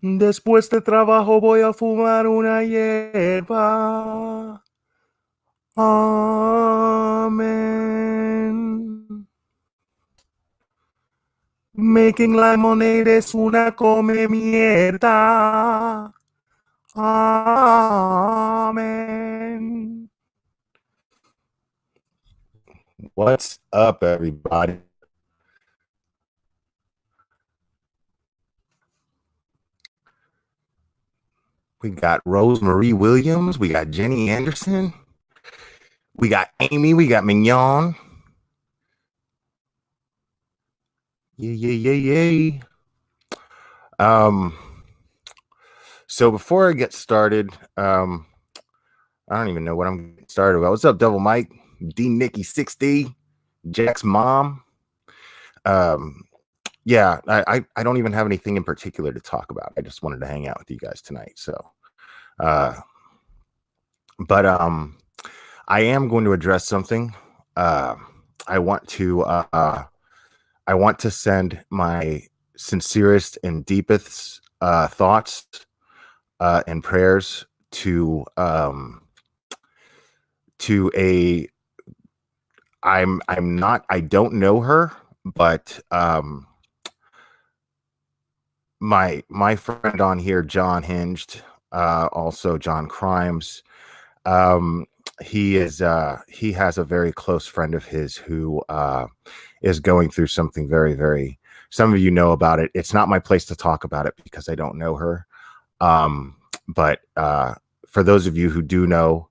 Después de trabajo voy a fumar una hierba. Amén. Making lemonade es una come mierda. Amen. What's up, everybody? We got Rosemarie Williams. We got Jenny Anderson. We got Amy. We got Mignon. Yay. So before I get started, I don't even know what I'm getting started about. What's up, Double Mike? D Nikki 6D, Jack's mom. Yeah, I don't even have anything in particular to talk about. I just wanted to hang out with you guys tonight. So but I am going to address something. I want to send my sincerest and deepest thoughts and prayers to a I don't know her, but my friend on here, John Hinged, also John Crimes. He has a very close friend of his who is going through something very, very, some of you know about it. It's not my place to talk about it because I don't know her. But for those of you who do know,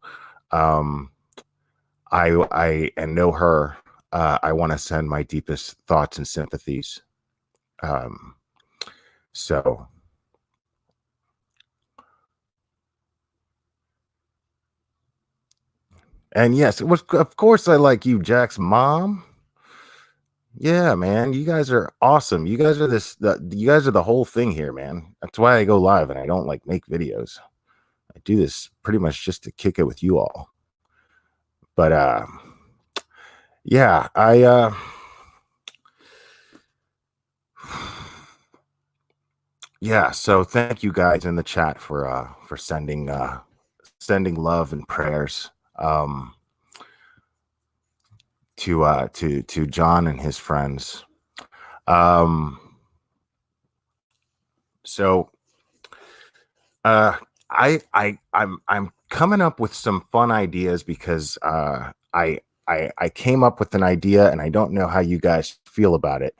I know her. I want to send my deepest thoughts and sympathies. So. And yes, it was, of course, I like you, Jack's mom. Yeah, man, you guys are awesome. You guys are you guys are the whole thing here, man. That's why I go live and I don't like make videos. I do this pretty much just to kick it with you all. But yeah, yeah, so thank you guys in the chat for sending love and prayers to John and his friends. So I'm coming up with some fun ideas because I came up with an idea and I don't know how you guys feel about it,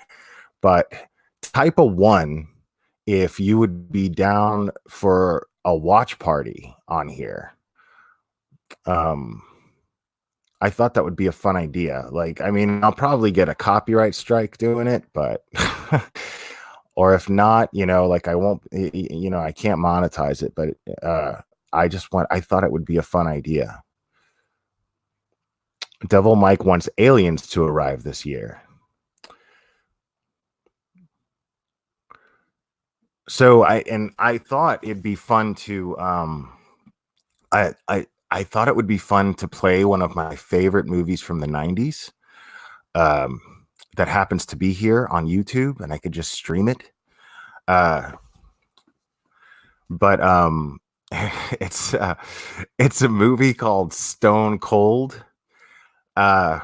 but type a 1 if you would be down for a watch party on here. I thought that would be a fun idea. Like, I mean, I'll probably get a copyright strike doing it, but or if not, like I won't, I can't monetize it, but I thought it would be a fun idea. Devil Mike wants aliens to arrive this year. So I thought it'd be fun to I thought it would be fun to play one of my favorite movies from the 90s that happens to be here on YouTube and I could just stream it. But it's a movie called Stone Cold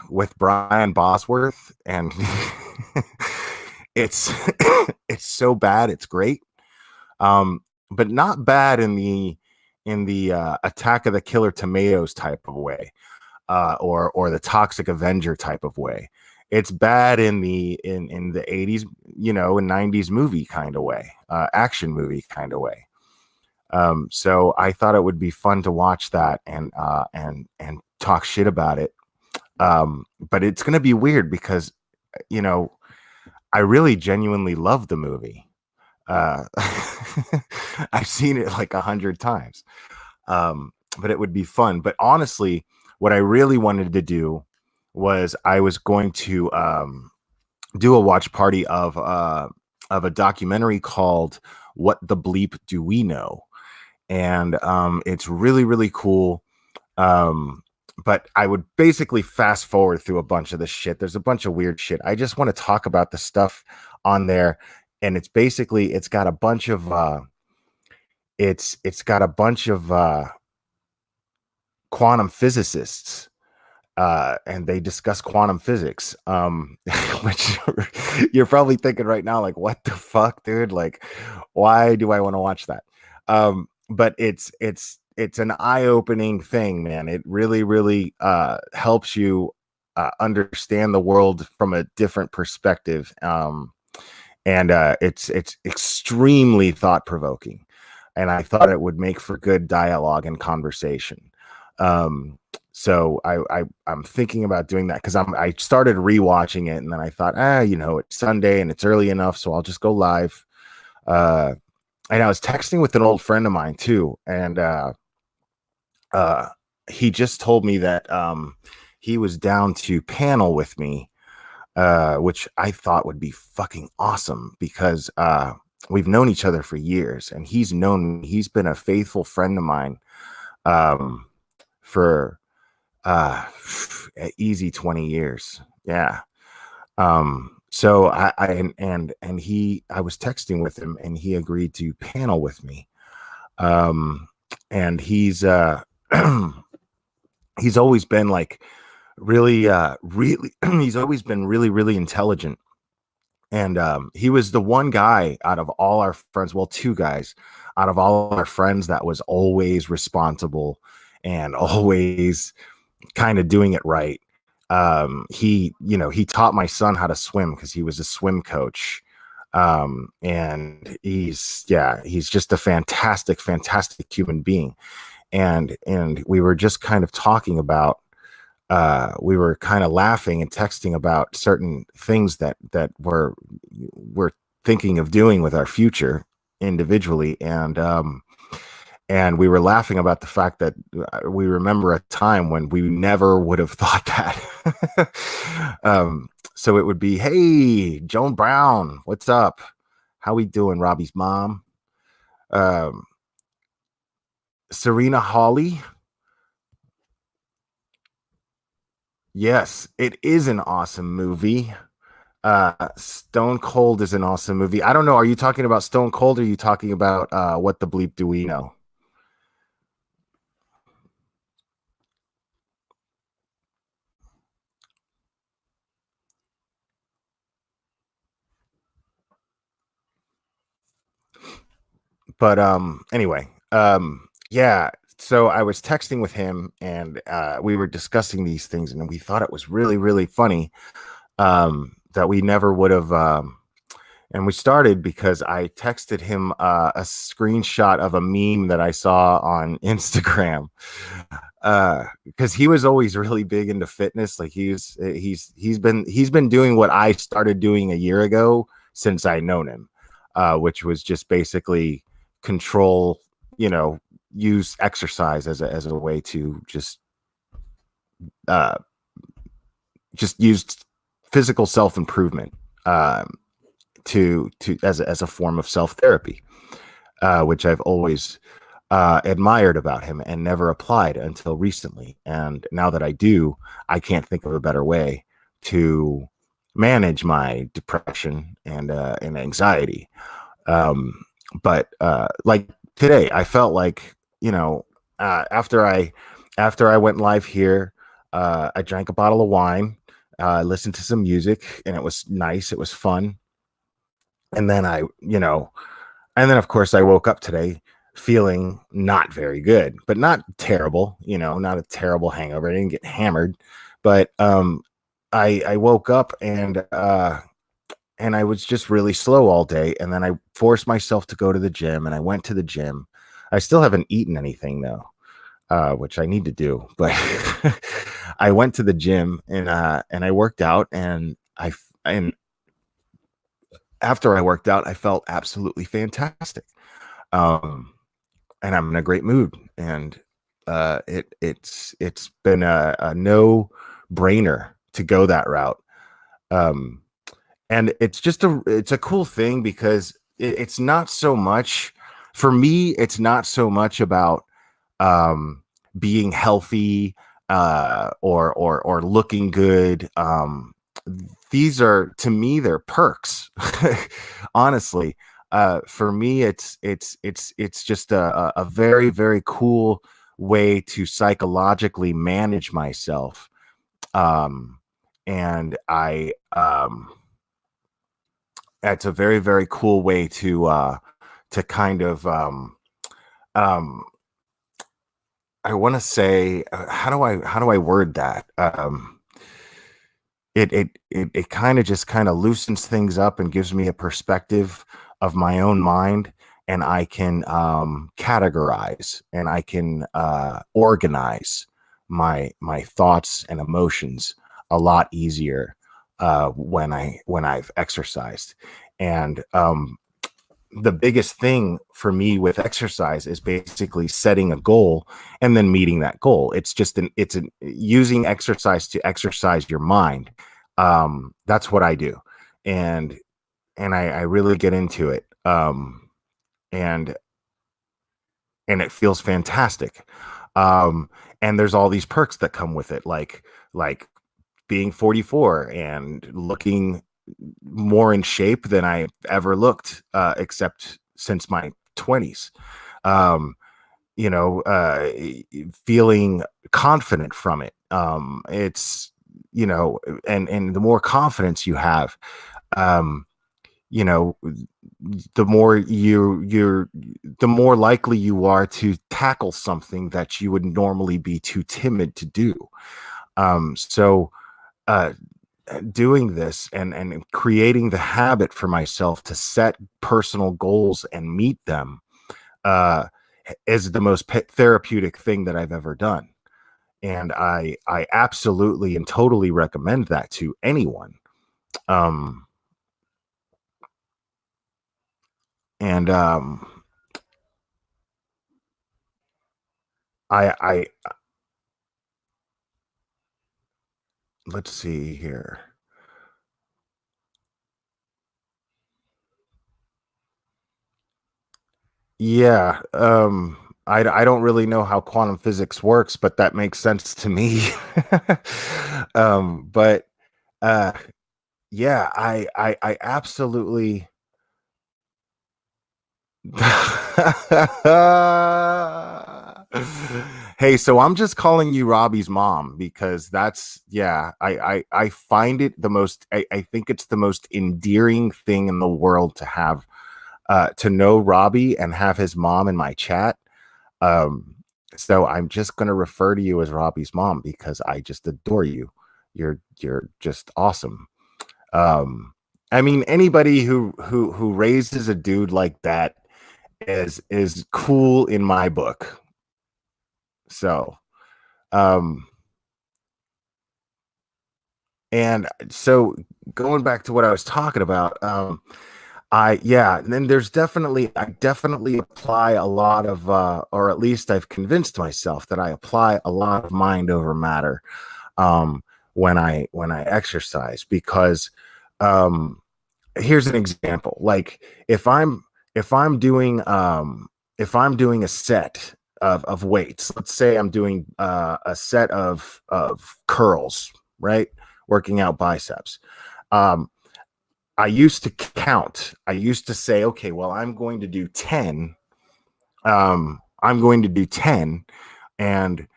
with Brian Bosworth, and it's it's so bad it's great, but not bad in the Attack of the Killer Tomatoes type of way, or the Toxic Avenger type of way. It's bad in the 80s, and 90s movie kind of way, action movie kind of way. So I thought it would be fun to watch that and talk shit about it. But it's going to be weird because, I really genuinely love the movie. I've seen it like 100 times. But it would be fun. But honestly, what I really wanted to do was I was going to do a watch party of a documentary called What the Bleep Do We Know? And it's really, really cool. But I would basically fast forward through a bunch of the shit. There's a bunch of weird shit. I just want to talk about the stuff on there. And it's got a bunch of it's got a bunch of quantum physicists, and they discuss quantum physics, which you're probably thinking right now, like, what the fuck, dude? Like, why do I want to watch that? But it's an eye-opening thing, man. It really, really helps you understand the world from a different perspective. And it's extremely thought-provoking. And I thought it would make for good dialogue and conversation. Um, so I'm thinking about doing that because I started rewatching it, and then I thought, it's Sunday and it's early enough, so I'll just go live. Uh, and I was texting with an old friend of mine too, and uh, he just told me that he was down to panel with me, which I thought would be fucking awesome because we've known each other for years, and he's been a faithful friend of mine for easy 20 years. Yeah. So I was texting with him, and he agreed to panel with me. And he's always been like really he's always been really, really intelligent. And he was the one guy out of all our friends, well, two guys out of all our friends that was always responsible and always kind of doing it right. He taught my son how to swim because he was a swim coach. And he's just a fantastic, fantastic human being. And we were just kind of talking about, we were kind of laughing and texting about certain things that we're thinking of doing with our future individually. And we were laughing about the fact that we remember a time when we never would have thought that. So it would be, hey, Joan Brown, what's up? How we doing, Robbie's mom? Um, Serena Hawley. Yes, it is an awesome movie. Stone Cold is an awesome movie. I don't know. Are you talking about Stone Cold, or are you talking about What the Bleep Do We Know? But anyway, yeah. So I was texting with him, and we were discussing these things, and we thought it was really, really funny, that we never would have. And we started because I texted him a screenshot of a meme that I saw on Instagram, because he was always really big into fitness. Like he's been doing what I started doing a year ago since I known him, which was just basically control, use exercise as a way to uh, just use physical self improvement, to as a form of self therapy, which I've always admired about him and never applied until recently. And now that I do, I can't think of a better way to manage my depression and anxiety. Um, but like today, I felt like, after I went live here, I drank a bottle of wine, listened to some music, and it was nice. It was fun. And then and then of course I woke up today feeling not very good, but not terrible, not a terrible hangover. I didn't get hammered, but I woke up, and I was just really slow all day. And then I forced myself to go to the gym, and I went to the gym. I still haven't eaten anything though, which I need to do, but I went to the gym, and I worked out, and after I worked out, I felt absolutely fantastic. Um, and I'm in a great mood. And it's been a no brainer to go that route. Um, and it's a cool thing because it's not so much for me. It's not so much about um, being healthy, or looking good. These are, to me, they're perks. Honestly, For me, it's just a very, very cool way to psychologically manage myself. Um, and it's a very, very cool way to kind of um I want to say, how do I word that? It kind of just kind of loosens things up and gives me a perspective of my own mind, and I can categorize and I can organize my thoughts and emotions a lot easier when I've exercised. And the biggest thing for me with exercise is basically setting a goal and then meeting that goal. It's using exercise to exercise your mind. That's what I do. And I really get into it. And it feels fantastic. Um, and there's all these perks that come with it, like being 44 and looking more in shape than I ever looked, except since my 20s. Um, feeling confident from it. It's and the more confidence you have, um, you know, the more the more likely you are to tackle something that you would normally be too timid to do. So uh, doing this and creating the habit for myself to set personal goals and meet them uh, is the most therapeutic thing that I've ever done. And I absolutely and totally recommend that to anyone. Um, and I let's see here. Yeah, I don't really know how quantum physics works, but that makes sense to me. But uh, yeah, I absolutely. Hey, so I'm just calling you Robbie's mom because that's yeah, I find it the most I think it's the most endearing thing in the world to have to know Robbie and have his mom in my chat. Um, so I'm just gonna refer to you as Robbie's mom because I just adore you. You're just awesome. Um, I mean, anybody who raises a dude like that is cool in my book. So, um, and so going back to what I was talking about, and then I definitely apply a lot of or at least I've convinced myself that I apply a lot of mind over matter um when I exercise because um here's an example. Like if I'm doing if I'm doing a set of weights, let's say I'm doing a set of curls, right? Working out biceps. Um, I used to count. I used to say, okay, well, I'm going to do 10. I'm going to do 10 and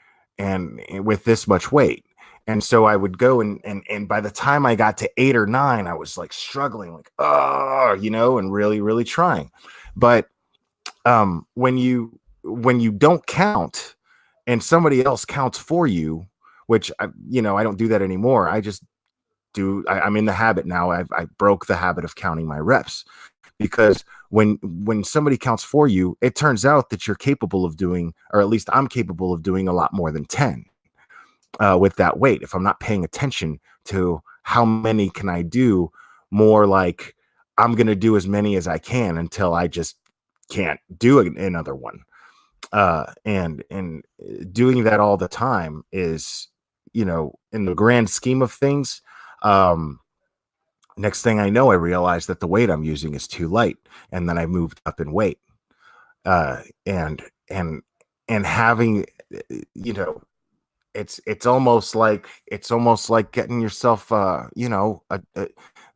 with this much weight. And so I would go and by the time I got to 8 or 9, I was like struggling, like, oh, and really, really trying. But when you don't count and somebody else counts for you, which I don't do that anymore. I just I'm in the habit now. I broke the habit of counting my reps because when somebody counts for you, it turns out that you're capable of doing, or at least I'm capable of doing a lot more than 10 with that weight. If I'm not paying attention to how many can I do, more like I'm going to do as many as I can until I just can't do another one. And doing that all the time is, in the grand scheme of things, um, next thing I know, I realize that the weight I'm using is too light, and then I moved up in weight. Uh, and and and having, you know, it's almost like getting yourself,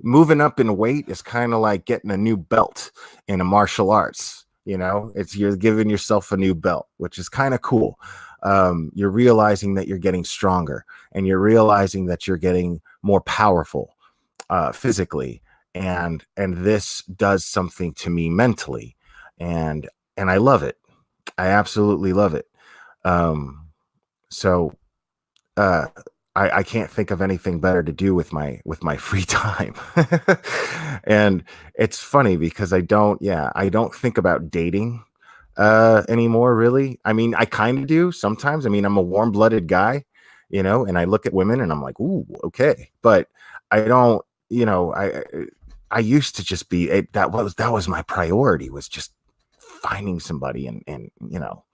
moving up in weight is kind of like getting a new belt in a martial arts. You know, it's you're giving yourself a new belt, which is kind of cool. You're realizing that you're getting stronger, and you're realizing that you're getting more powerful physically, and this does something to me mentally, and I love it. I absolutely love it. Um, so uh, I can't think of anything better to do with my free time. And it's funny because I don't think about dating anymore, really. I mean, I kind of do sometimes. I mean, I'm a warm-blooded guy, you know, and I look at women and I'm like, ooh, okay. But I don't, you know, I used to just be that was my priority, was just finding somebody, and you know,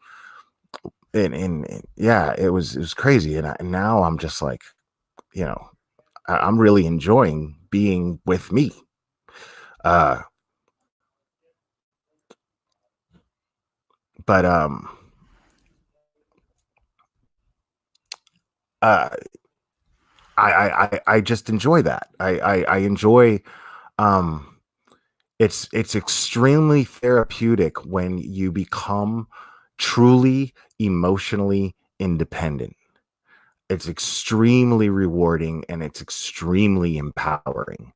and yeah, it was crazy. And now I'm just like, you know, I'm really enjoying being with me. Uh, but uh, I just enjoy that. I enjoy. Um, it's extremely therapeutic when you become truly emotionally independent. It's extremely rewarding, and it's extremely empowering.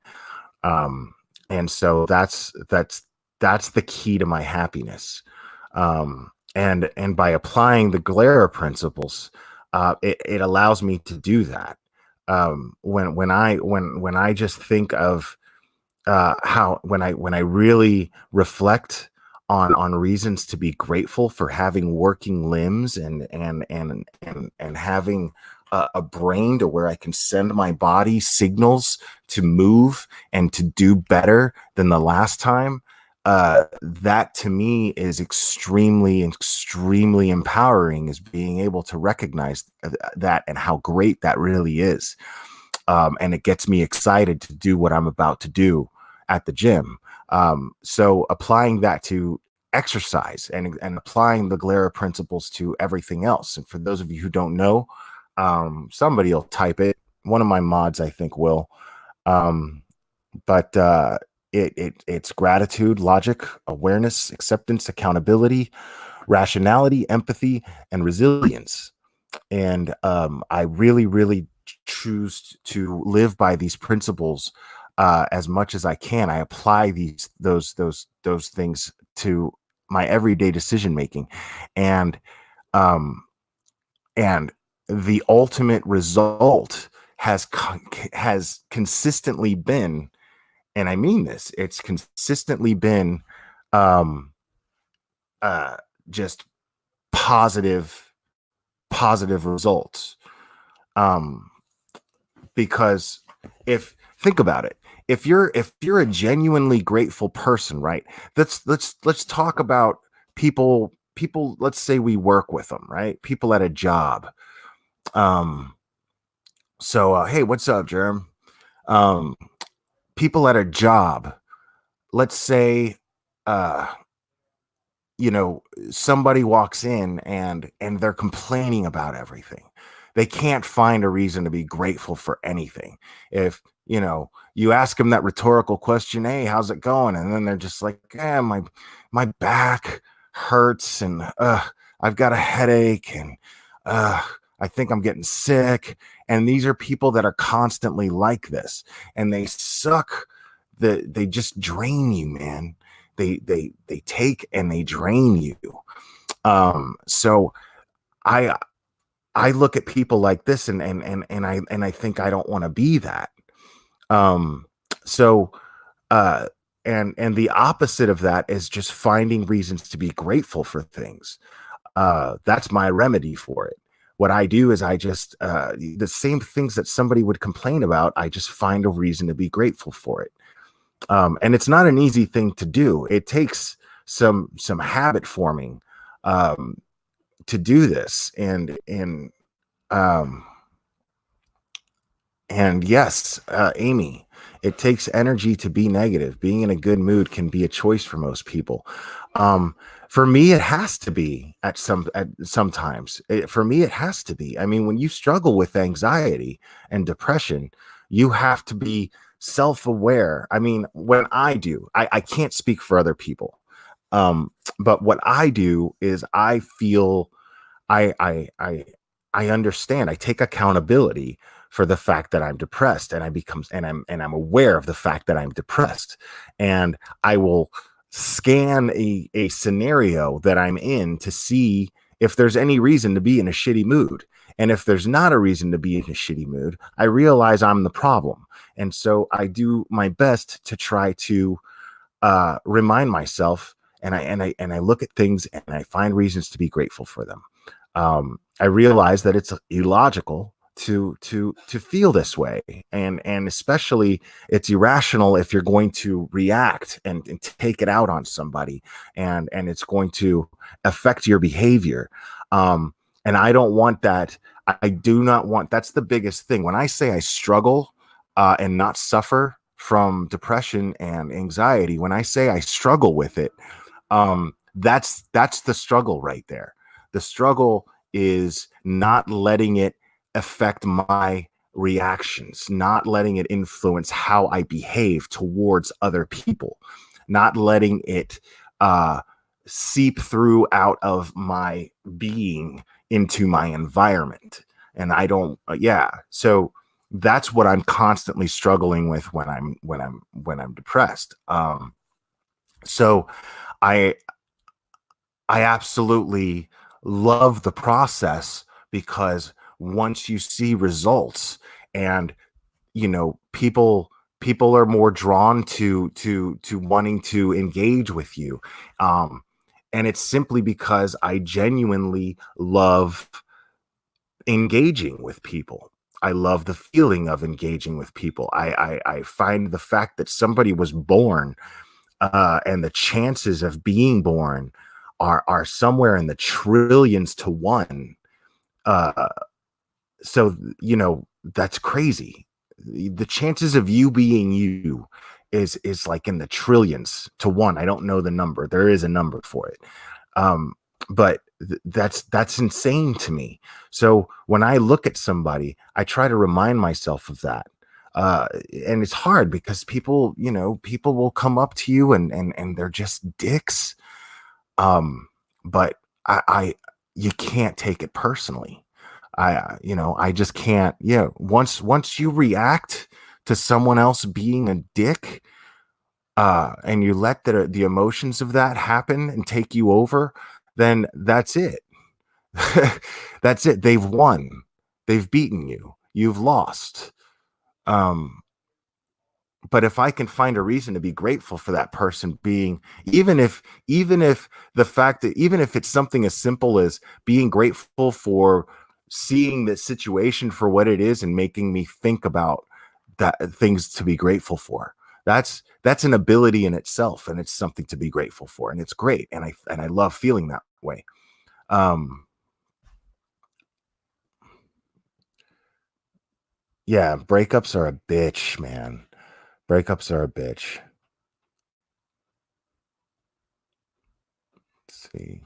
Um, and so that's the key to my happiness. And by applying the Glera principles, it allows me to do that. When I just think of how when I really reflect on reasons to be grateful for having working limbs, and having a brain to where I can send my body signals to move and to do better than the last time. That to me is extremely empowering, is being able to recognize that and how great that really is. And it gets me excited to do what I'm about to do at the gym. So applying that to exercise, and applying the Glera principles to everything else. And for those of you who don't know, somebody will type it. One of my mods, I think, will. Um, but it's gratitude, logic, awareness, acceptance, accountability, rationality, empathy, and resilience. And I really choose to live by these principles as much as I can. I apply those things to my everyday decision making, and um, and the ultimate result has consistently been, and I mean this, it's consistently been um, uh, just positive positive results. Um, because if think about it, if you're a genuinely grateful person, right? Let's talk about people. Let's say we work with them, right? People at a job. Um, hey, what's up, Jerem? Um, People at a job. Let's say, uh, you know, somebody walks in and they're complaining about everything. They can't find a reason to be grateful for anything. If you know, you ask them that rhetorical question, hey, how's it going? And then they're just like, my back hurts, and I've got a headache, and uh I think I'm getting sick. And these are people that are constantly like this, and they suck. They just drain you, man. They take and they drain you. So I I look at people like this, and I think I don't want to be that. Um, so uh and the opposite of that is just finding reasons to be grateful for things. That's my remedy for it. What I do is I just the same things that somebody would complain about, I just find a reason to be grateful for it. And it's not an easy thing to do. It takes some habit forming um, to do this, um, and yes, Amy, it takes energy to be negative. Being in a good mood can be a choice for most people. Um, for me, it has to be at sometimes. For me, it has to be. I mean, when you struggle with anxiety and depression, you have to be self-aware. I mean, when I can't speak for other people. But what I do is I feel I I I I understand. I take accountability for the fact that I'm depressed, and I'm aware of the fact that I'm depressed, and I will scan a scenario that I'm in to see if there's any reason to be in a shitty mood. And if there's not a reason to be in a shitty mood, I realize I'm the problem. And so I do my best to try to remind myself, and I look at things and I find reasons to be grateful for them. I realize that it's illogical to feel this way, and especially it's irrational if you're going to react and take it out on somebody, and it's going to affect your behavior. Um, and I don't want that. I do not want. That's the biggest thing. When I say I struggle and not suffer from depression and anxiety, when I say I struggle with it, that's the struggle right there. The struggle is not letting it affect my reactions, not letting it influence how I behave towards other people, not letting it uh, seep through out of my being into my environment. And I don't, yeah. So that's what I'm constantly struggling with when I'm depressed. So I I absolutely love the process, because once you see results, and people are more drawn to wanting to engage with you, um and it's simply because I genuinely love engaging with people. I love the feeling of engaging with people. I find the fact that somebody was born, and the chances of being born are somewhere in the trillions to one. Uh, so that's crazy. The chances of you being you is like in the trillions to one. I don't know the number. There is a number for it. Um, but that's insane to me. So when I look at somebody, I try to remind myself of that. Uh, and it's hard because people will come up to you, and they're just dicks. But I you can't take it personally. I just can't. Yeah, once you react to someone else being a dick, and you let the emotions of that happen and take you over, then that's it. That's it. They've won. They've beaten you. You've lost. Um, but if I can find a reason to be grateful for that person being, even if the fact that even if it's something as simple as being grateful for seeing the situation for what it is and making me think about that things to be grateful for. That's an ability in itself, and it's something to be grateful for, and it's great, and I love feeling that way. Um yeah, breakups are a bitch, man. Breakups are a bitch. Let's see.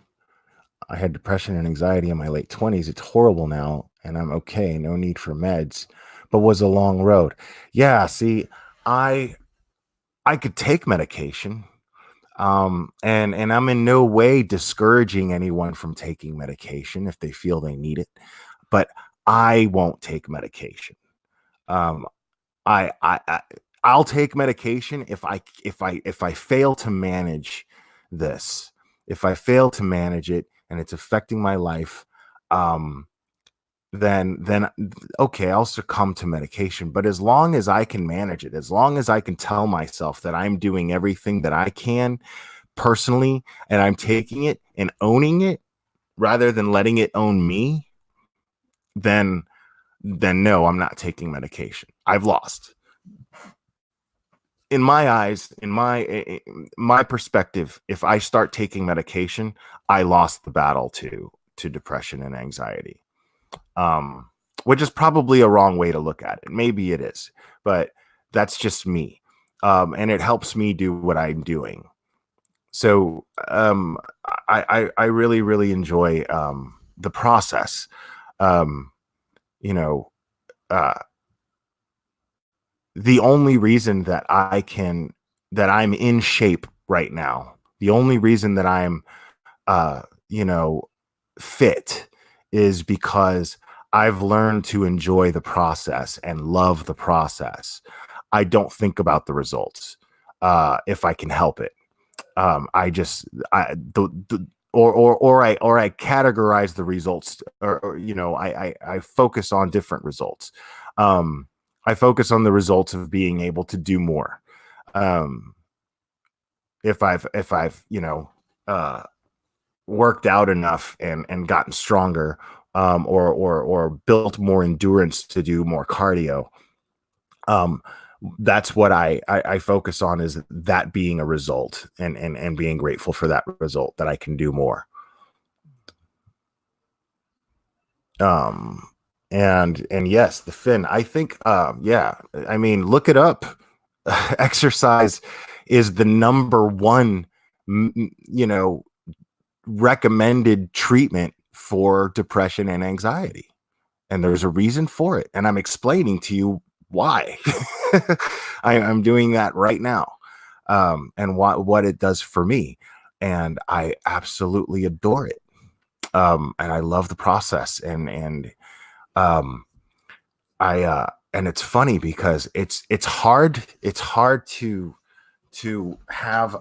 I had depression and anxiety in my late 20s. It's horrible now, and I'm okay. No need for meds, but was a long road. Yeah, see, I I could take medication. And I'm in no way discouraging anyone from taking medication if they feel they need it, but I won't take medication. Um, I I'll take medication if I fail to manage this. If I fail to manage it and it's affecting my life, um, then okay, I'll succumb to medication. But as long as I can manage it, as long as I can tell myself that I'm doing everything that I can personally, and I'm taking it and owning it rather than letting it own me, then no, I'm not taking medication. I've lost. In my eyes, in my perspective, if I start taking medication, I lost the battle to depression and anxiety. Um, which is probably a wrong way to look at it. Maybe it is, but that's just me. And it helps me do what I'm doing. So I really really enjoy the process. Um, you know, uh, the only reason that I'm in shape right now, the only reason that I'm uh, you know, fit is because I've learned to enjoy the process and love the process. I don't think about the results if I can help it. I just the or I categorize the results, or I focus on different results. Um, I focus on the results of being able to do more. Um, if I've uh, worked out enough and gotten stronger, or built more endurance to do more cardio, um, that's what I focus on, is that being a result, and being grateful for that result, that I can do more. Um, and yes, the fin. I think, yeah. I mean, look it up. Exercise is the number one, you know, recommended treatment for depression and anxiety. And there's a reason for it. And I'm explaining to you why. I'm doing that right now, and what it does for me. And I absolutely adore it. And I love the process. Um, and it's funny because it's hard to have,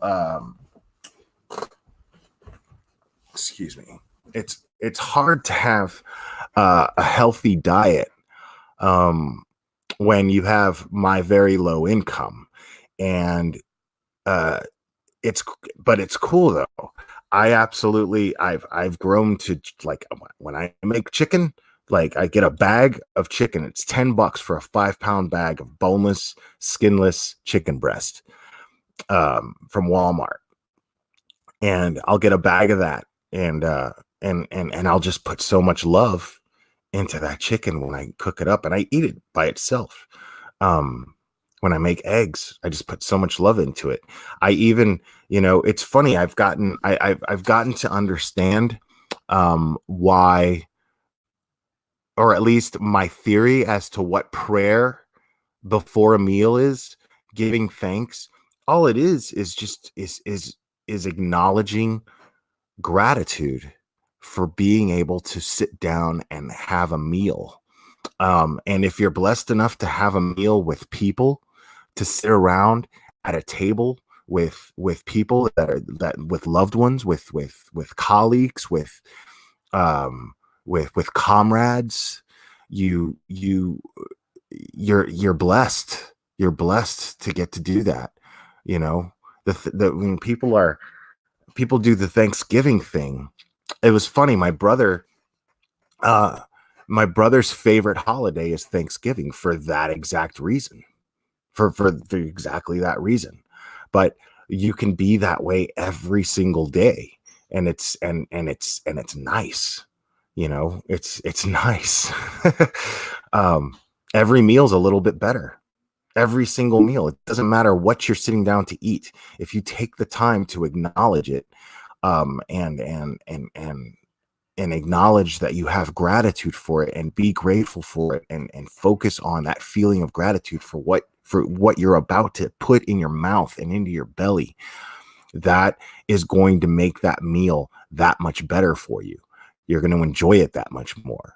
excuse me, it's hard to have a healthy diet, um, when you have my very low income. And uh, it's but it's cool though. I've grown to, like, when I make chicken, like, I get a bag of chicken. It's $10 for a 5-pound bag of boneless, skinless chicken breast, from Walmart. And I'll get a bag of that, and I'll just put so much love into that chicken when I cook it up, and I eat it by itself. Um, when I make eggs, I just put so much love into it. I even, it's funny. I've gotten to understand, why, or at least my theory as to what prayer before a meal is. Giving thanks. All it is just is acknowledging gratitude for being able to sit down and have a meal. And if you're blessed enough to have a meal with people, to sit around at a table with people that with loved ones, with colleagues, um with comrades, you you you're blessed. You're blessed to get to do that. You know, when people do the Thanksgiving thing. It was funny. Uh, my brother's favorite holiday is Thanksgiving, for that exact reason, for exactly that reason. But you can be that way every single day, and it's nice. It's nice. um, every meal's a little bit better. Every single meal. It doesn't matter what you're sitting down to eat. If you take the time to acknowledge it, and acknowledge that you have gratitude for it, and be grateful for it, and focus on that feeling of gratitude for what you're about to put in your mouth and into your belly, that is going to make that meal that much better for you. You're going to enjoy it that much more.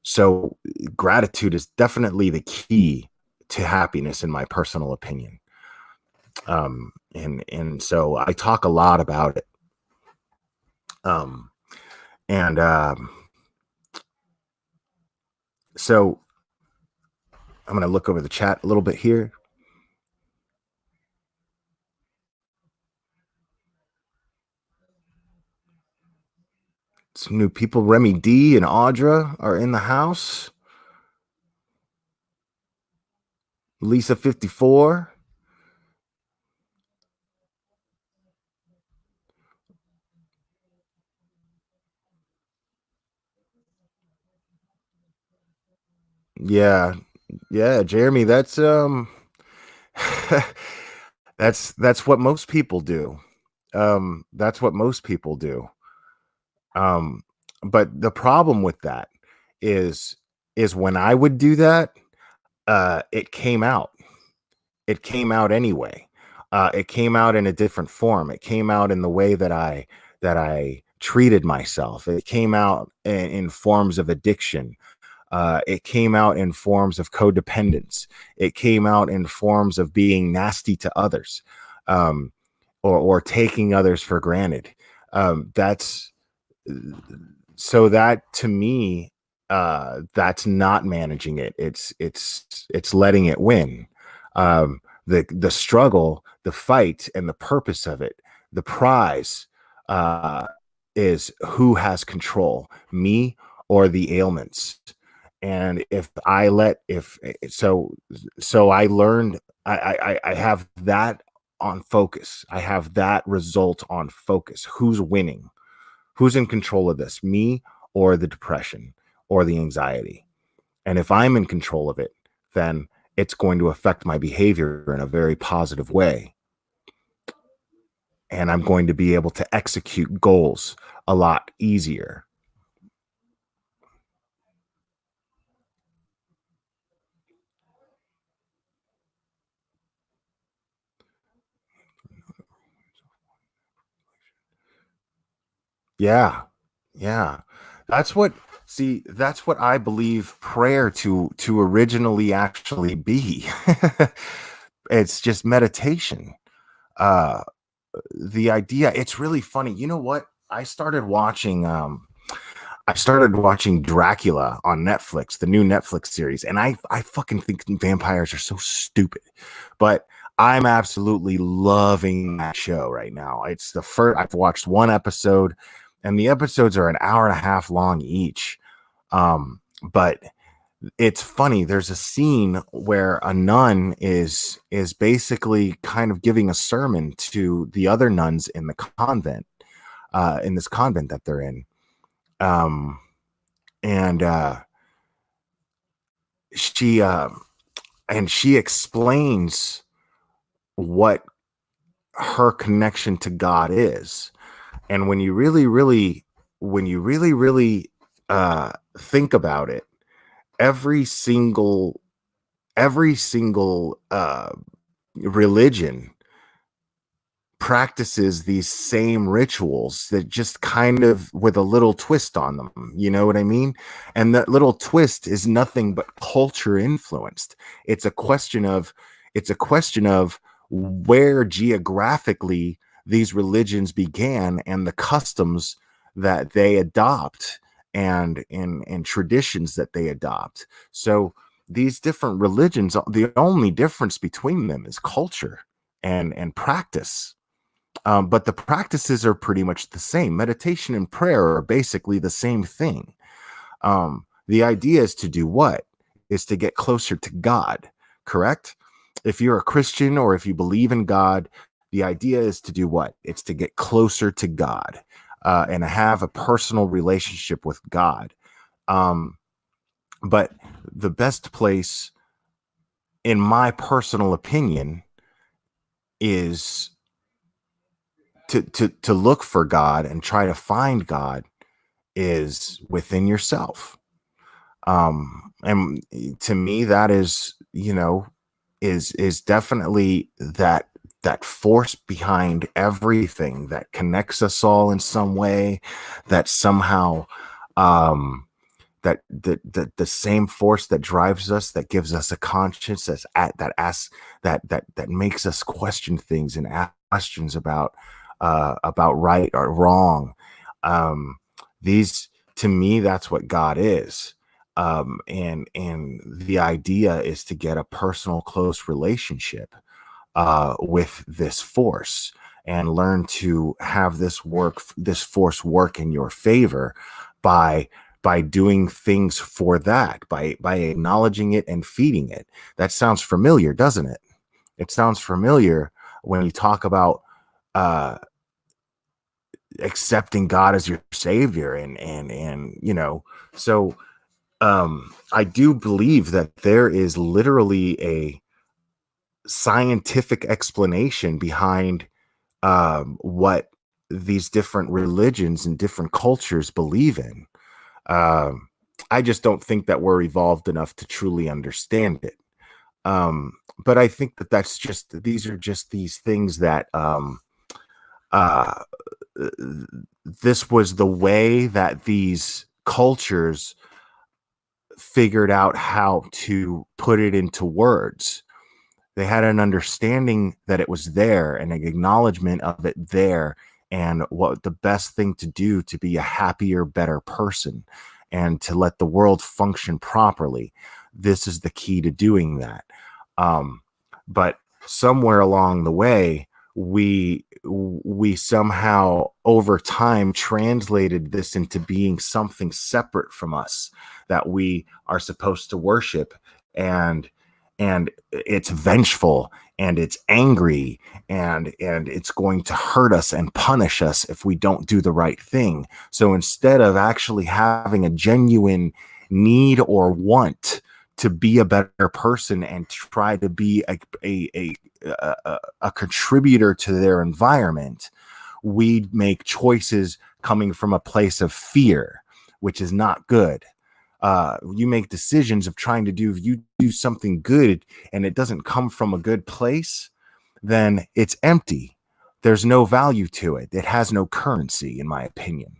So gratitude is definitely the key to happiness, in my personal opinion. And so I talk a lot about it. Um, and So I'm going to look over the chat a little bit here. Some new people. Remy D and Audra are in the house. Lisa 54. Yeah. Yeah, Jeremy, that's that's what most people do. That's what most people do. Um, but the problem with that is is when I would do that, it came out. It came out anyway. It came out in a different form. It came out in the way that I treated myself. It came out in forms of addiction. It came out in forms of codependence. It came out in forms of being nasty to others, um, or taking others for granted. That's so that to me, that's not managing it. It's letting it win. The struggle, the fight, and the purpose of it, the prize, uh, is who has control, me or the ailments. And if I let if so so I learned I have that on focus. I have that result on focus. Who's winning? Who's in control of this, me or the depression or the anxiety? And if I'm in control of it, then it's going to affect my behavior in a very positive way. And I'm going to be able to execute goals a lot easier. Yeah. Yeah. That's what that's what I believe prayer to originally actually be. It's just meditation. Uh the idea, it's really funny. You know what? I started watching Dracula on Netflix, the new Netflix series, and I fucking think vampires are so stupid. But I'm absolutely loving that show right now. It's the first I've watched one episode, and the episodes are an hour and a half long each. But it's funny. There's a scene where a nun is basically kind of giving a sermon to the other nuns in the convent, in this convent that they're in. Um, and she and she explains what her connection to God is. And when you really think about it, every single every single religion practices these same rituals that just kind of with a little twist on them. You know what I mean? And that little twist is nothing but culture influenced. It's a question of it's a question of where geographically these religions began and the customs that they adopt and traditions that they adopt. So these different religions, the only difference between them is culture and practice, but the practices are pretty much the same. Meditation and prayer are basically the same thing. The idea is to do what? Is to get closer to God, correct? If you're a Christian or if you believe in God, the idea is to do what? It's to get closer to God, and have a personal relationship with God. Um, but the best place, in my personal opinion, is to look for God and try to find God is within yourself. And to me, that is, is definitely that force behind everything that connects us all in some way, that somehow, that the same force that drives us, that gives us a conscience, that asks, that makes us question things and ask questions about right or wrong. Um these to me, that's what God is. And the idea is to get a personal close relationship with this force, and learn to have this force work in your favor by doing things for that, by acknowledging it and feeding it. That sounds familiar, doesn't it? It sounds familiar when you talk about uh accepting God as your savior, and so I do believe that there is literally a scientific explanation behind what these different religions and different cultures believe in. um I just don't think that we're evolved enough to truly understand it. But I think that these are just these things that uh, this was the way that these cultures figured out how to put it into words. They had an understanding that it was there and an acknowledgement of it there, and what the best thing to do to be a happier, better person and to let the world function properly. This is the key to doing that. Um, but somewhere along the way, we somehow over time translated this into being something separate from us that we are supposed to worship, and it's vengeful and it's angry, and it's going to hurt us and punish us if we don't do the right thing. So instead of actually having a genuine need or want to be a better person and try to be a contributor to their environment, we make choices coming from a place of fear, which is not good. You make decisions of trying to do something good, and it doesn't come from a good place, then it's empty. There's no value to it. It has no currency, in my opinion.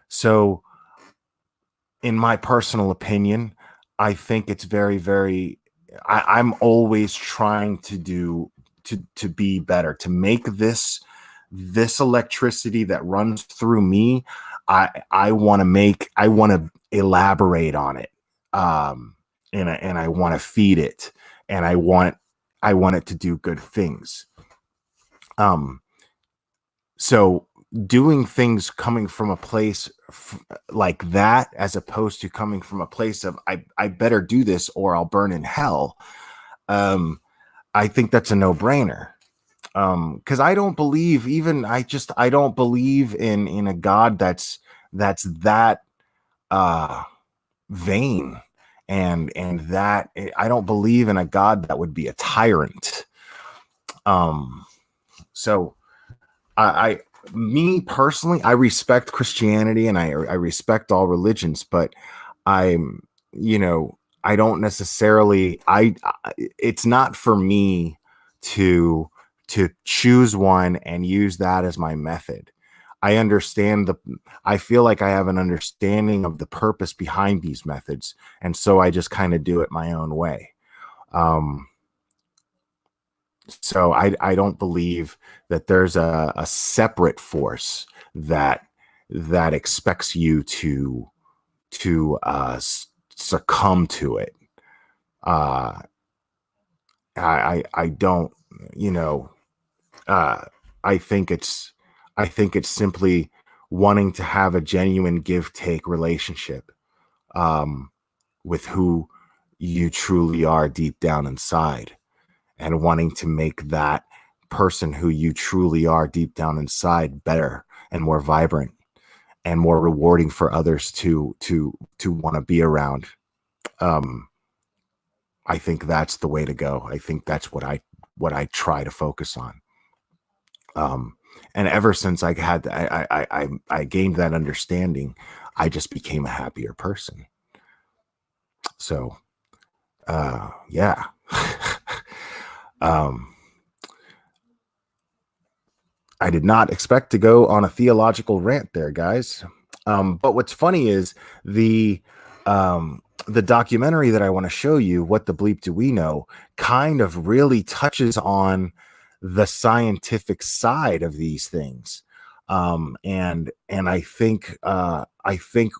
So in my personal opinion, I think it's very, very, I'm always trying to to be better, to make this electricity that runs through me. I want to I want to elaborate on it. Um, and I want to feed it, and I want it to do good things. Um, so doing things coming from a place like that, as opposed to coming from a place of I better do this or I'll burn in hell, um I think that's a no-brainer. Because I don't believe, even I don't believe in a god that's that uh vain, and that I don't believe in a god that would be a tyrant. So I me personally, I respect Christianity, and I respect all religions, but I'm, you know, I don't necessarily, it's not for me to choose one and use that as my method. I understand I feel like I have an understanding of the purpose behind these methods, and so I just kind of do it my own way. Um, so I don't believe that there's a separate force that expects you to succumb to it. Uh, I don't, you know, uh, I think it's simply wanting to have a genuine give take relationship, um, with who you truly are deep down inside, and wanting to make that person who you truly are deep down inside better and more vibrant and more rewarding for others to want to be around. um I think that's the way to go. I think that's what I try to focus on. um and ever since I had I gained that understanding, I just became a happier person. So yeah. um I did not expect to go on a theological rant there, guys. But what's funny is the documentary that I want to show you, "What the Bleep Do We Know," kind of really touches on the scientific side of these things. And I think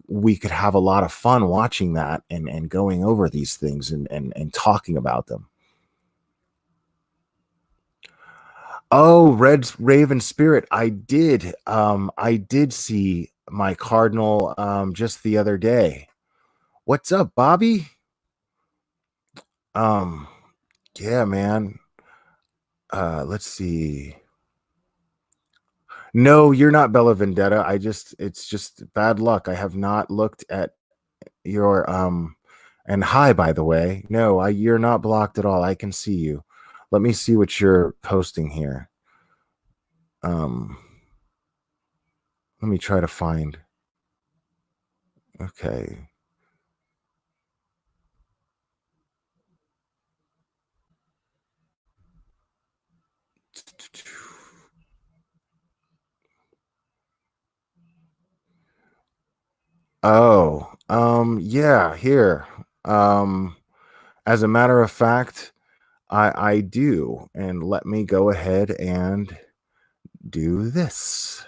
we could have a lot of fun watching that and going over these things and talking about them. Oh, Red Raven Spirit. I did see my Cardinal just the other day. What's up, Bobby? Um, yeah, man. Let's see. No, you're not Bella Vendetta. It's just bad luck. I have not looked at your and hi, by the way. No, you're not blocked at all. I can see you. Let me see what you're posting here. Um, let me try to find. Okay. Oh, yeah, here. Um, as a matter of fact, I do. And let me go ahead and do this.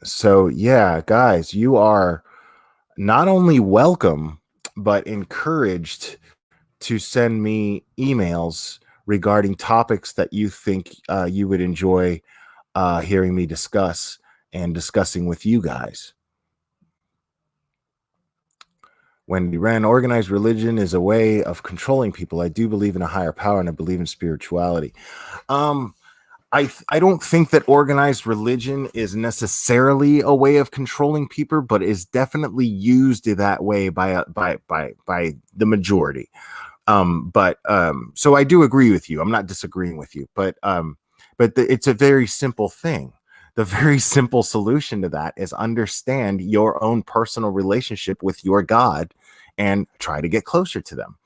So, yeah, guys, you are not only welcome, but encouraged to send me emails regarding topics that you think you would enjoy hearing me discuss and discussing with you guys. When we ran organized religion is a way of controlling people. I do believe in a higher power and I believe in spirituality. Um, I don't think that organized religion is necessarily a way of controlling people, but is definitely used that way by the majority. So I do agree with you. I'm not disagreeing with you, but it's a very simple thing. The very simple solution to that is understand your own personal relationship with your God and try to get closer to them.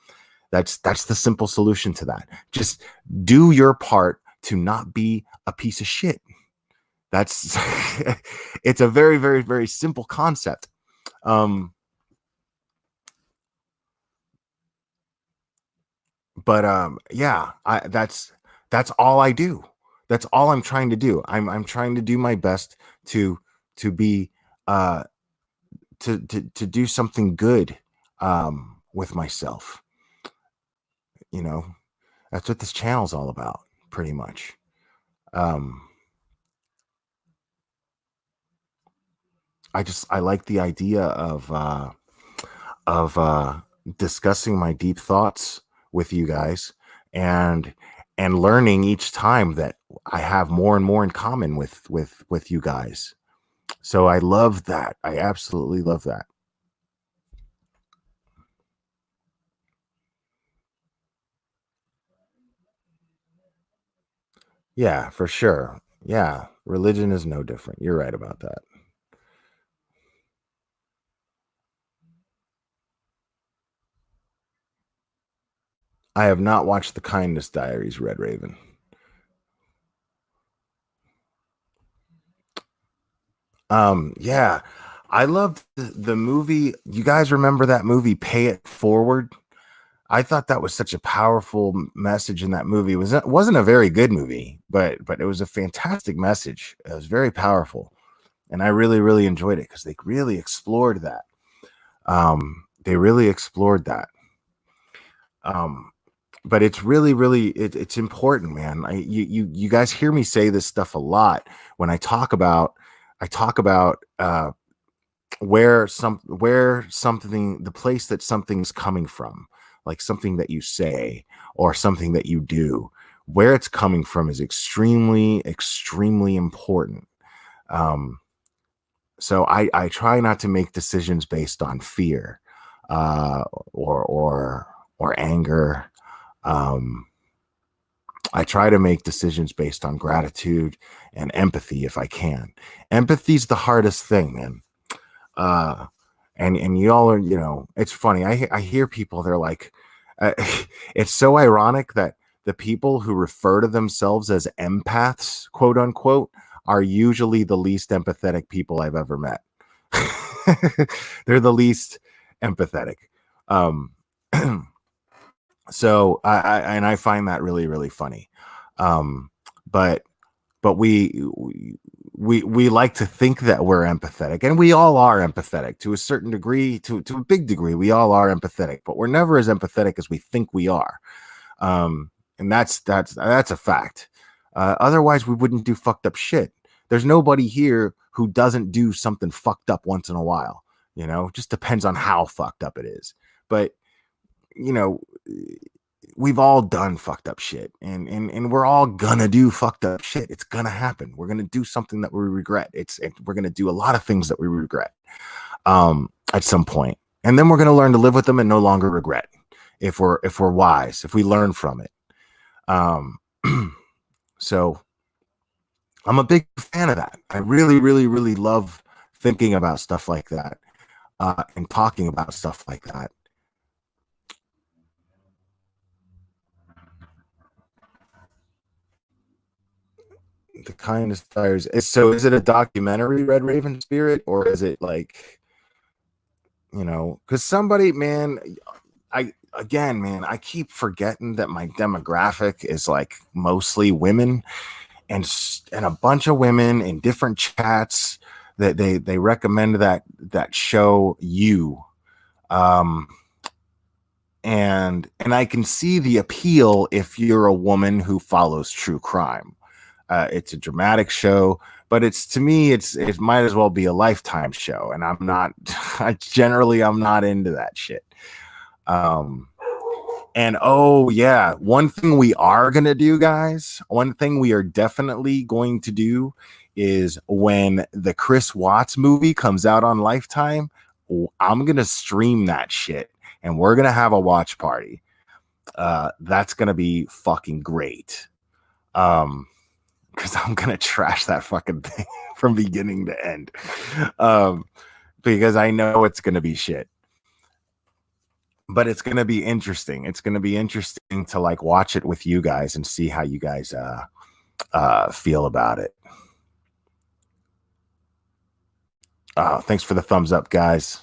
That's the simple solution to that. Just do your part to not be a piece of shit. That's it's a very, very, very simple concept. Um, but yeah, that's all I do. That's all I'm trying to do. I'm trying to do my best to to be uh to do something good with myself. You know, that's what this channel's all about, pretty much. Um I like the idea of discussing my deep thoughts with you guys and and learning each time that I have more and more in common with you guys. So I love that. I absolutely love that. Yeah, for sure. Yeah, religion is no different. You're right about that. I have not watched The Kindness Diaries, Red Raven. Yeah, I loved the movie. You guys remember that movie, Pay It Forward? I thought that was such a powerful message in that movie. It wasn't a very good movie, but it was a fantastic message. It was very powerful, and I really really enjoyed it because they really explored that. They really explored that. Um, but it's really really it's important, man. You guys hear me say this stuff a lot when I talk about where something, the place that something's coming from, like something that you say or something that you do, where it's coming from is extremely important. Um so I try not to make decisions based on fear uh or anger. Um I try to make decisions based on gratitude and empathy if I can. Empathy's the hardest thing, man. uh and y'all are, it's funny. I hear people, they're like, uh, it's so ironic that the people who refer to themselves as empaths, quote unquote, are usually the least empathetic people I've ever met. They're the least empathetic. um so I find that really really funny. um but but we like to think that we're empathetic, and we all are empathetic to a certain degree, to a big degree. We all are empathetic, but we're never as empathetic as we think we are. And that's a fact. Otherwise we wouldn't do fucked up shit. There's nobody here who doesn't do something fucked up once in a while. Just depends on how fucked up it is. But you know we've all done fucked up shit, and we're all gonna do fucked up shit. It's gonna happen. We're gonna do something that we regret. We're gonna do a lot of things that we regret at some point, and then we're gonna learn to live with them and no longer regret, if we're wise, if we learn from it. um so I'm a big fan of that. I really really really love thinking about stuff like that, and talking about stuff like that. The kindness tires. So is it a documentary, Red Raven Spirit, or is it like, because somebody, man, man, I keep forgetting that my demographic is like mostly women, and a bunch of women in different chats that they recommend that show you. Um, and I can see the appeal if you're a woman who follows true crime. It's a dramatic show, but to me, it might as well be a Lifetime show, and I'm not. I'm not into that shit. And oh yeah, one thing we are gonna do, guys. One thing we are definitely going to do is when the Chris Watts movie comes out on Lifetime, I'm gonna stream that shit, and we're gonna have a watch party. That's gonna be fucking great. Because I'm gonna trash that fucking thing from beginning to end. Because I know it's gonna be shit. But it's gonna be interesting. It's gonna be interesting to like watch it with you guys and see how you guys feel about it. Thanks for the thumbs up, guys.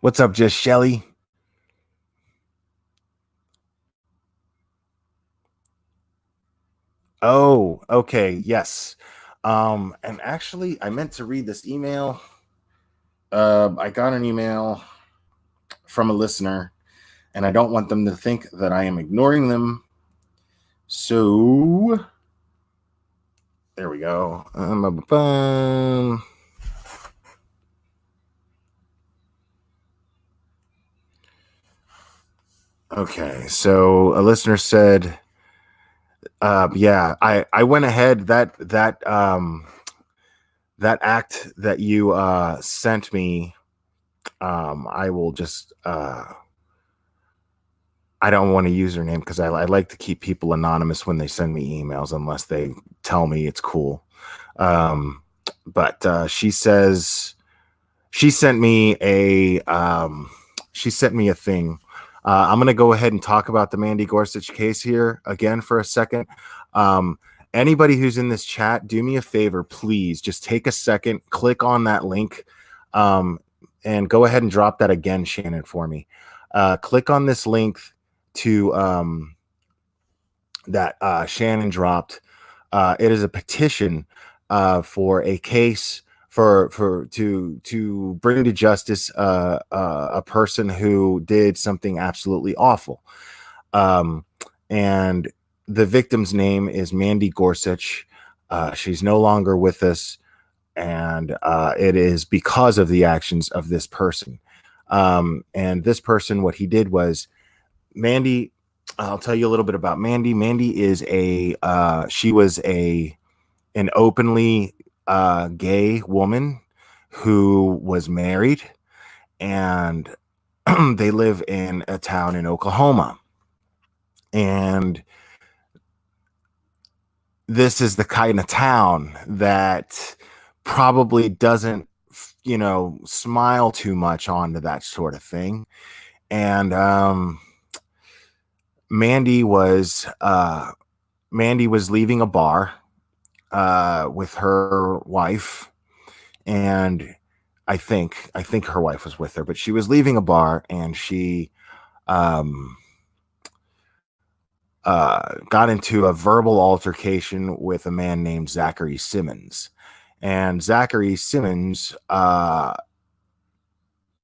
What's up, Just Shelly? Oh, okay, yes. And actually, I meant to read this email. I got an email from a listener, and I don't want them to think that I am ignoring them. So there we go. Okay, so a listener said, yeah, I went ahead that act that you sent me. I will just I don't want to use her name because I like to keep people anonymous when they send me emails unless they tell me it's cool. But she says she sent me a thing. I'm going to go ahead and talk about the Mandy Gorsuch case here again for a second. Anybody who's in this chat, do me a favor, please. Just take a second, click on that link, and go ahead and drop that again, Shannon, for me. Click on this link to that Shannon dropped. It is a petition for a case to bring to justice a person who did something absolutely awful. And the victim's name is Mandy Gorsuch. She's no longer with us, and it is because of the actions of this person. And this person, what he did was, Mandy, I'll tell you a little bit about Mandy. Mandy is she was an openly gay woman who was married, and they live in a town in Oklahoma. And this is the kind of town that probably doesn't, smile too much onto that sort of thing. And Mandy was leaving a bar with her wife, and I think her wife was with her, but she was leaving a bar, and she got into a verbal altercation with a man named Zachary Simmons. And Zachary Simmons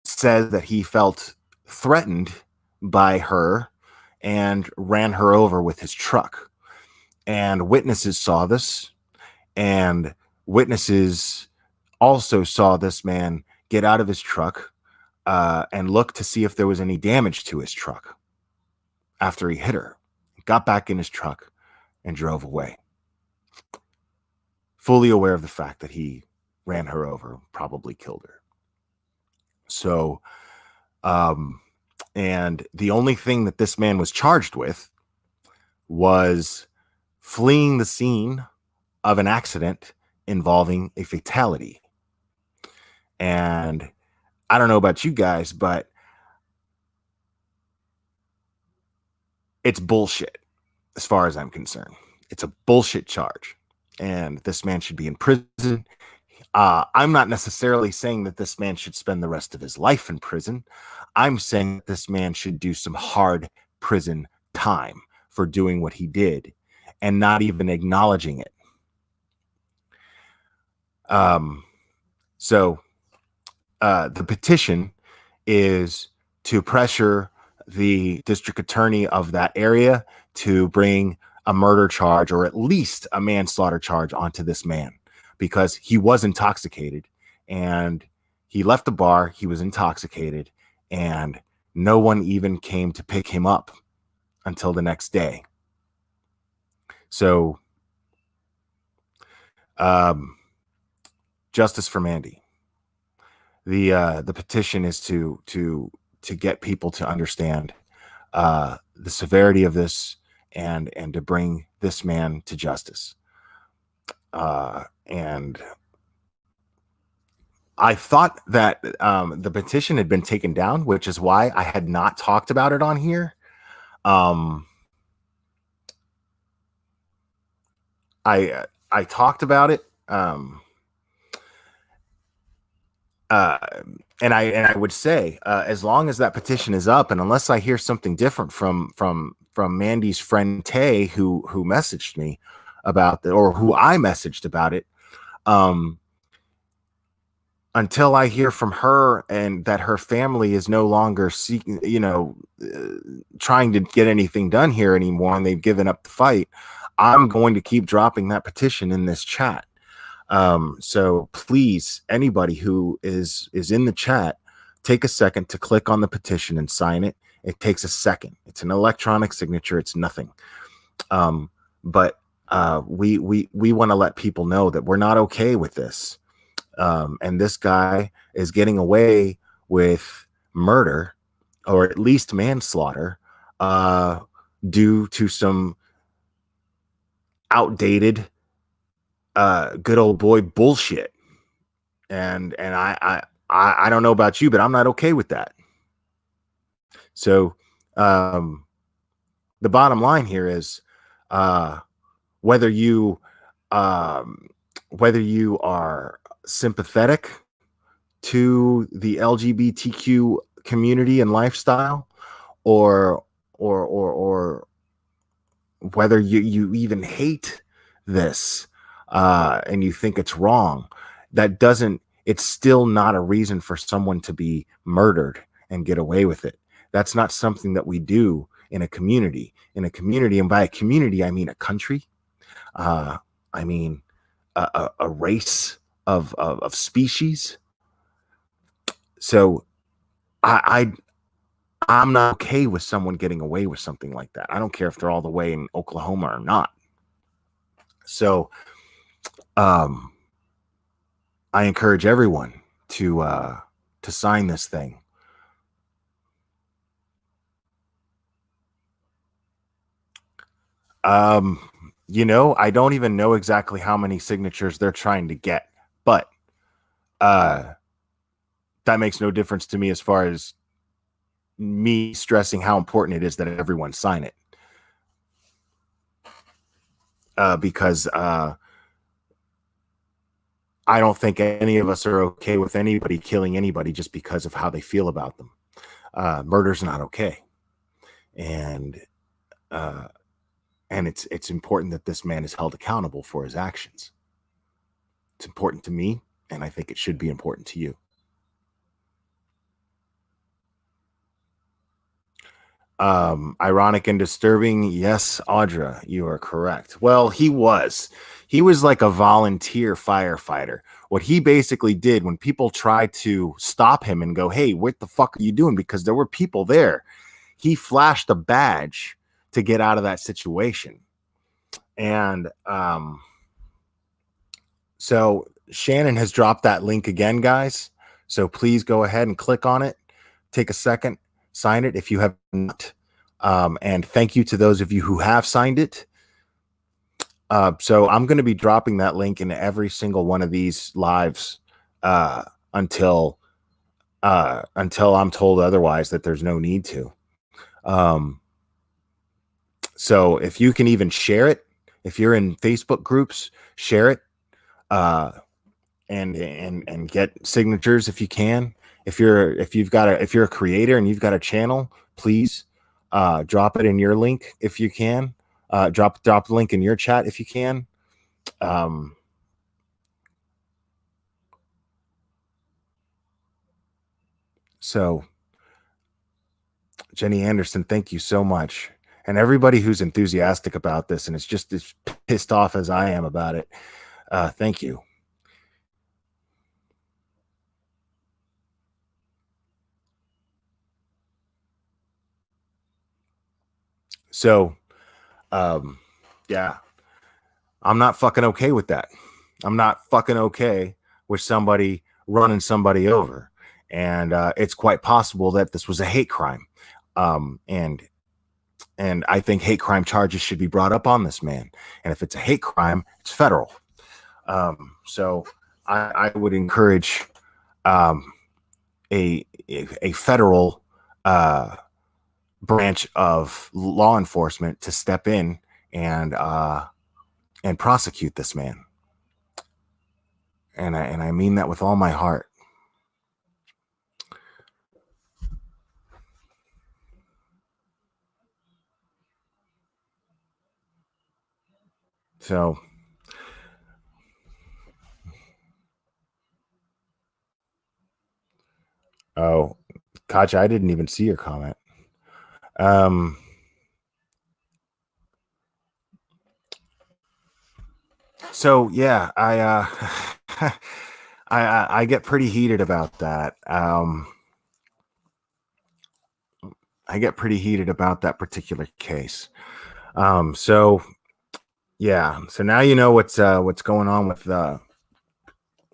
said that he felt threatened by her and ran her over with his truck. And witnesses saw this, and witnesses also saw this man get out of his truck and look to see if there was any damage to his truck after he hit her. Got back in his truck and drove away, fully aware of the fact that he ran her over, probably killed her. So, and the only thing that this man was charged with was fleeing the scene of an accident involving a fatality. And I don't know about you guys, but it's bullshit as far as I'm concerned. It's a bullshit charge, and this man should be in prison. I'm not necessarily saying that this man should spend the rest of his life in prison. I'm saying that this man should do some hard prison time for doing what he did and not even acknowledging it. So the petition is to pressure the district attorney of that area to bring a murder charge or at least a manslaughter charge onto this man, because he was intoxicated and he left the bar. He was intoxicated and no one even came to pick him up until the next day. So, justice for Mandy. The petition is to get people to understand the severity of this and to bring this man to justice. And I thought that the petition had been taken down, which is why I had not talked about it on here. I talked about it. And I would say, as long as that petition is up, and unless I hear something different from Mandy's friend Tay, who messaged me about that, or who I messaged about it, until I hear from her and that her family is no longer seeking, trying to get anything done here anymore, and they've given up the fight, I'm going to keep dropping that petition in this chat. So please, anybody who is in the chat, take a second to click on the petition and sign it. It takes a second. It's an electronic signature. It's nothing. But we want to let people know that we're not okay with this. And this guy is getting away with murder, or at least manslaughter, due to some outdated good old boy bullshit. And I don't know about you, but I'm not okay with that. So the bottom line here is whether you are sympathetic to the LGBTQ community and lifestyle, or whether you even hate this and you think it's wrong, it's still not a reason for someone to be murdered and get away with it. That's not something that we do in a community. And by a community, I mean a country. I mean a race of species. So I'm not okay with someone getting away with something like that. I don't care if they're all the way in Oklahoma or not. So I encourage everyone to sign this thing. I don't even know exactly how many signatures they're trying to get, but that makes no difference to me as far as me stressing how important it is that everyone sign it. Because I don't think any of us are okay with anybody killing anybody just because of how they feel about them. Murder's not okay. And it's important that this man is held accountable for his actions. It's important to me, and I think it should be important to you. Ironic and disturbing. Yes, Audra, you are correct. Well, he was like a volunteer firefighter. What he basically did when people tried to stop him and go, "Hey, what the fuck are you doing?" Because there were people there, he flashed a badge to get out of that situation. And so Shannon has dropped that link again, guys. So please go ahead and click on it. Take a second, sign it if you have not. And thank you to those of you who have signed it. So I'm going to be dropping that link in every single one of these lives until I'm told otherwise, that there's no need to. So if you can even share it, If you're in Facebook groups, share it. And get signatures if you can. If you're a creator and you've got a channel, please drop it in your link if you can. Drop the link in your chat if you can. So Jenny Anderson, thank you so much. And everybody who's enthusiastic about this and is just as pissed off as I am about it. Thank you. So, yeah, I'm not fucking okay with that. I'm not fucking okay with somebody running somebody over. And it's quite possible that this was a hate crime. And I think hate crime charges should be brought up on this man. And if it's a hate crime, it's federal. So I would encourage a federal branch of law enforcement to step in and prosecute this man. And I mean that with all my heart. So, oh, Katja, I didn't even see your comment. So yeah, I get pretty heated about that. I get pretty heated about that particular case. So yeah, so now you know what's going on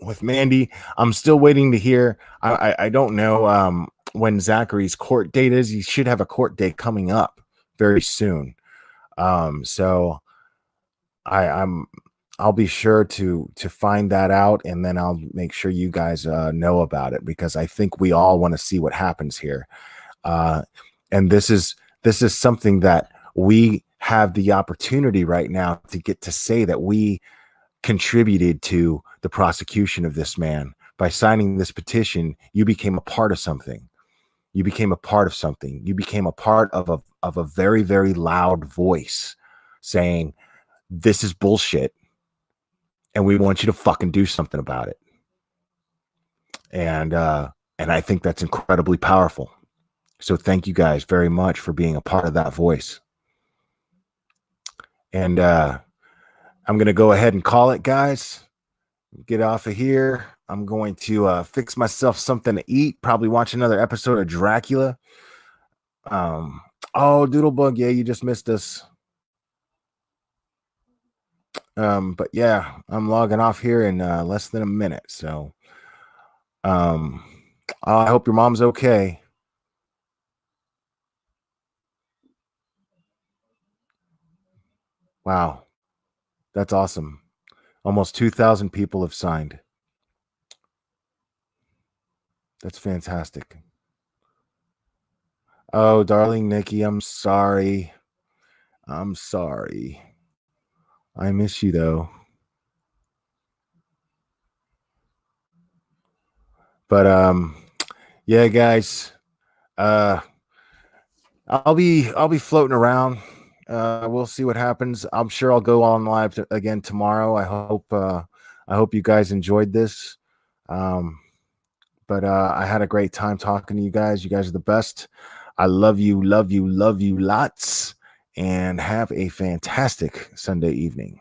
with Mandy. I'm still waiting to hear. I don't know when Zachary's court date is. He should have a court date coming up very soon. So I'll be sure to find that out, and then I'll make sure you guys know about it, because I think we all want to see what happens here. And this is something that we have the opportunity right now to get to say that we contributed to the prosecution of this man. By signing this petition, you became a part of something. You became a part of something. You became a part of a very, very loud voice saying, this is bullshit, and we want you to fucking do something about it. And I think that's incredibly powerful. So thank you guys very much for being a part of that voice. And I'm going to go ahead and call it, guys. Get off of here. I'm going to fix myself something to eat, probably watch another episode of Dracula. Oh, Doodlebug, yeah, you just missed us. But yeah, I'm logging off here in less than a minute. So I hope your mom's okay. Wow, that's awesome. Almost 2,000 people have signed. That's fantastic. Oh, darling Nikki, I'm sorry. I'm sorry. I miss you though. But yeah, guys. I'll be floating around. We'll see what happens. I'm sure I'll go on live again tomorrow. I hope you guys enjoyed this. But I had a great time talking to you guys. You guys are the best. I love you lots, and have a fantastic Sunday evening.